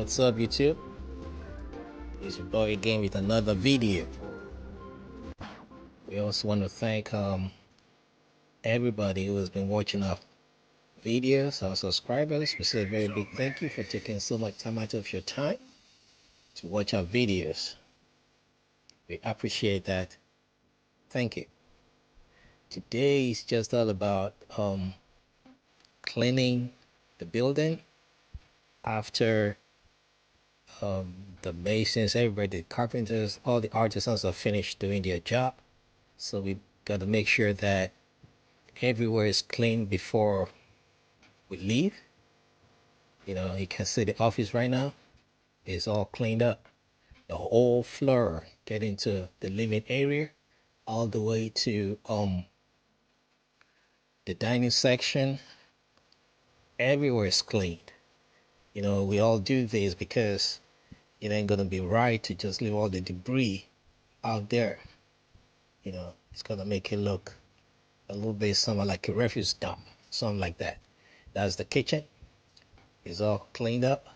What's up, YouTube? It's your boy again with another video. We also want to thank everybody who has been watching our videos, our subscribers. We say a very big thank you for taking so much time out of your time to watch our videos. We appreciate that. Thank you. Today is just all about cleaning the building after the masons, everybody, the carpenters, all the artisans are finished doing their job. So we got to make sure that everywhere is clean before we leave. You know, you can see the office right now is all cleaned up. The whole floor, getting to the living area, all the way to the dining section. Everywhere is cleaned. You know, we all do this because it ain't gonna be right to just leave all the debris out there. You know, it's gonna make it look a little bit something like a refuse dump, something like that. That's the kitchen. It's all cleaned up.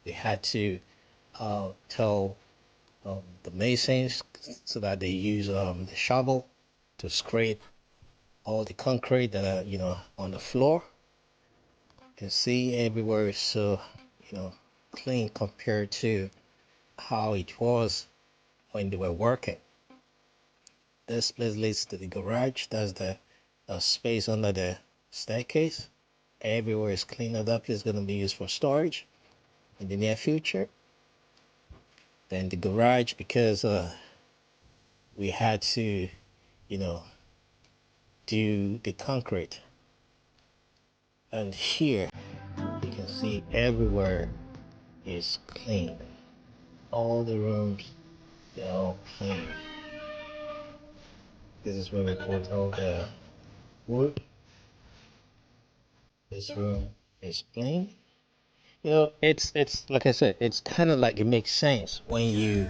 We had to tell the masons so that they use the shovel to scrape all the concrete that are, you know, on the floor. You can see everywhere is so, you know, clean compared to how it was when they were working. This place leads to the garage. That's the space under the staircase. Everywhere is cleaned up. That place is going to be used for storage in the near future. Then the garage, because we had to, you know, do the concrete. And here you can see everywhere is clean. All the rooms, they're all clean. This is where we put all the wood. This room is clean. You know, it's like I said, it's kind of like it makes sense when you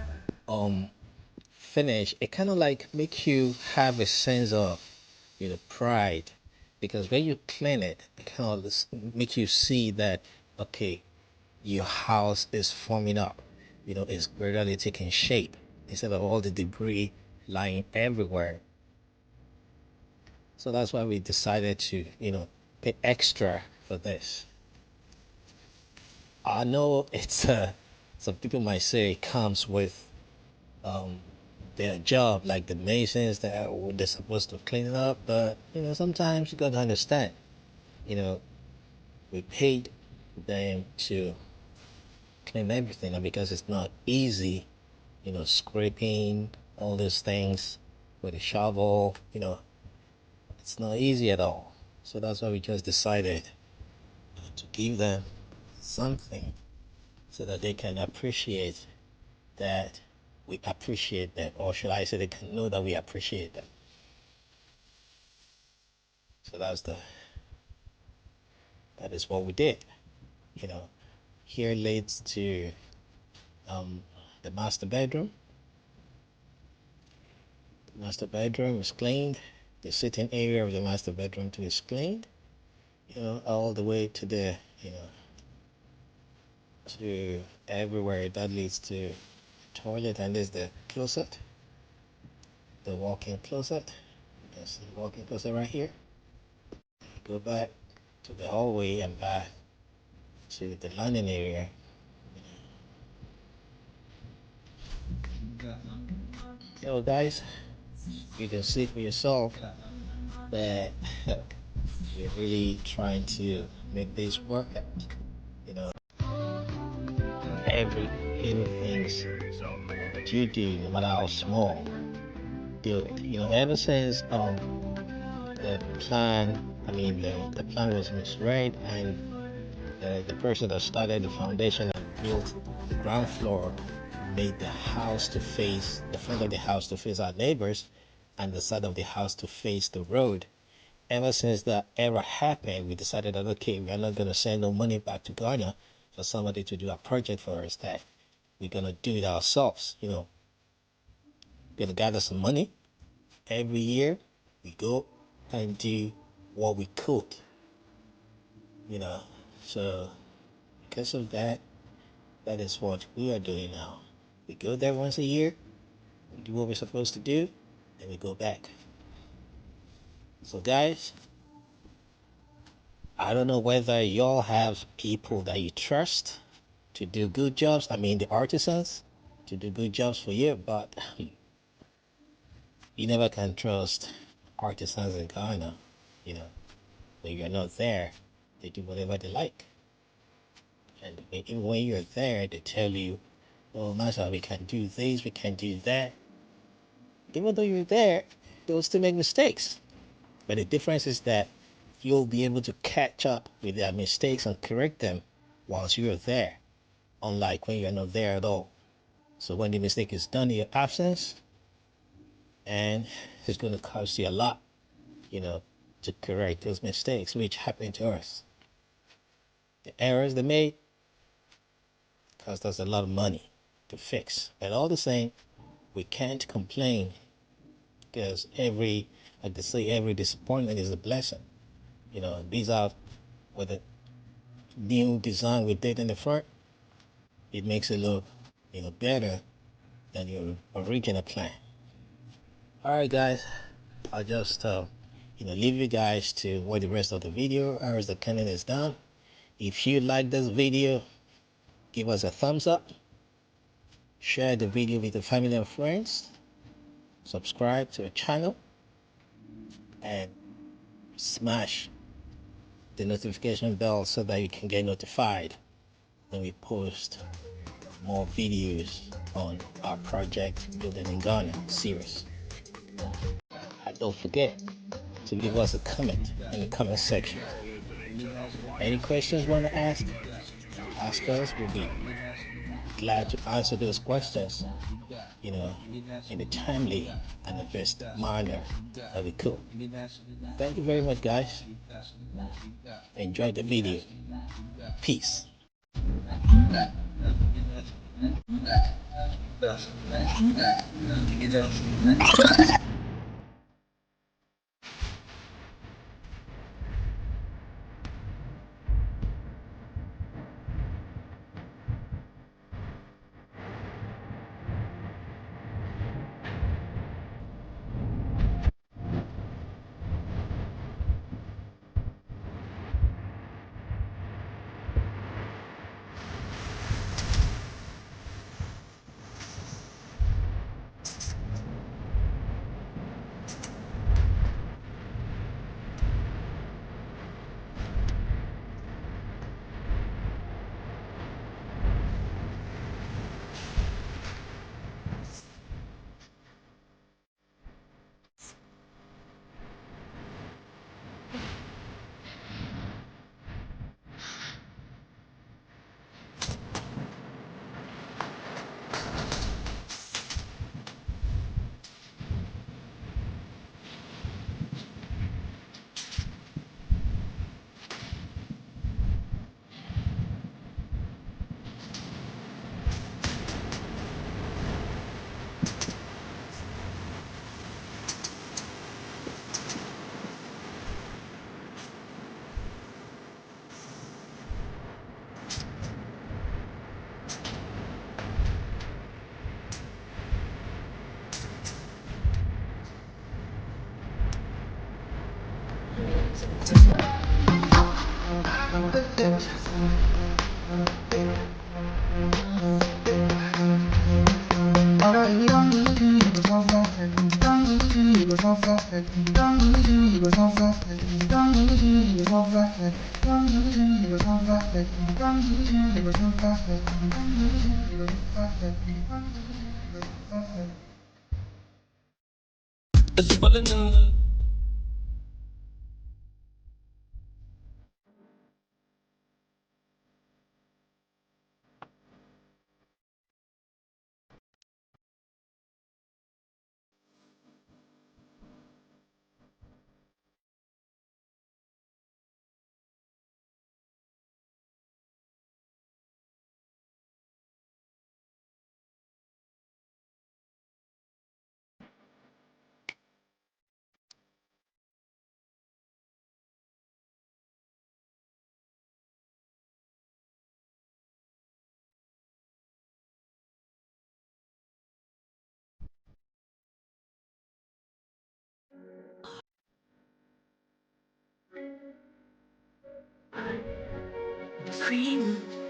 finish. It kind of like make you have a sense of, you know, pride, because when you clean it, it kind of make you see that, okay, your house is forming up, you know, it's gradually taking shape instead of all the debris lying everywhere. So that's why we decided to, you know, pay extra for this. I know it's some people might say it comes with their job, like the masons that they're supposed to clean it up, but you know, sometimes you gotta understand, you know, we paid them to clean everything, and because it's not easy, you know, scraping all these things with a shovel, you know, it's not easy at all. So that's why we just decided to give them something so that they can appreciate that we appreciate them, or should I say they can know that we appreciate them. So that is what we did. You know, here leads to the master bedroom. The master bedroom is cleaned. The sitting area of the master bedroom too is cleaned. You know, all the way to the, you know, to everywhere that leads to the toilet, and there's the closet, the walk-in closet. That's the walk-in closet right here. Go back to the hallway and back to the landing area. So guys, you can see for yourself that we're really trying to make this work out. You know, every little things that you do, no matter how small, do it. You know, ever since the plan, the plan was misread, and the person that started the foundation and built the ground floor made the house to face the front of the house to face our neighbors, and the side of the house to face the road. Ever since that era happened, we decided that, okay, we are not going to send no money back to Ghana for somebody to do a project for us, that we're going to do it ourselves. You know, we're going to gather some money. Every year we go and do what we could, you know. So because of that, That is what we are doing now. We go there once a year, we do what we're supposed to do, and we go back. So guys, I don't know whether y'all have people that you trust to do good jobs. I mean the artisans to do good jobs for you, but you never can trust artisans in Ghana. You know, when you're not there, they do whatever they like. And even when you're there, they tell you, oh, Master, we can do this, we can do that. Even though you're there, they'll still make mistakes. But the difference is that you'll be able to catch up with their mistakes and correct them whilst you're there, unlike when you're not there at all. So when the mistake is done in your absence, and it's going to cost you a lot, to correct those mistakes which happen to us. The errors they made cost us a lot of money to fix. But all the same, we can't complain because like they say, every disappointment is a blessing. These are with the new design we did in the front. It makes it look, better than your original plan. All right, guys, I'll just, leave you guys to watch the rest of the video as the cannon is done. If you like this video, give us a thumbs up, share the video with your family and friends, subscribe to our channel, and smash the notification bell so that you can get notified when we post more videos on our project Building in Ghana series. And don't forget to leave us a comment in the comment section. Any questions you want to ask us. We'll be glad to answer those questions, in a timely and the best manner that we could. Thank you very much, guys. Enjoy the video. Peace. cream.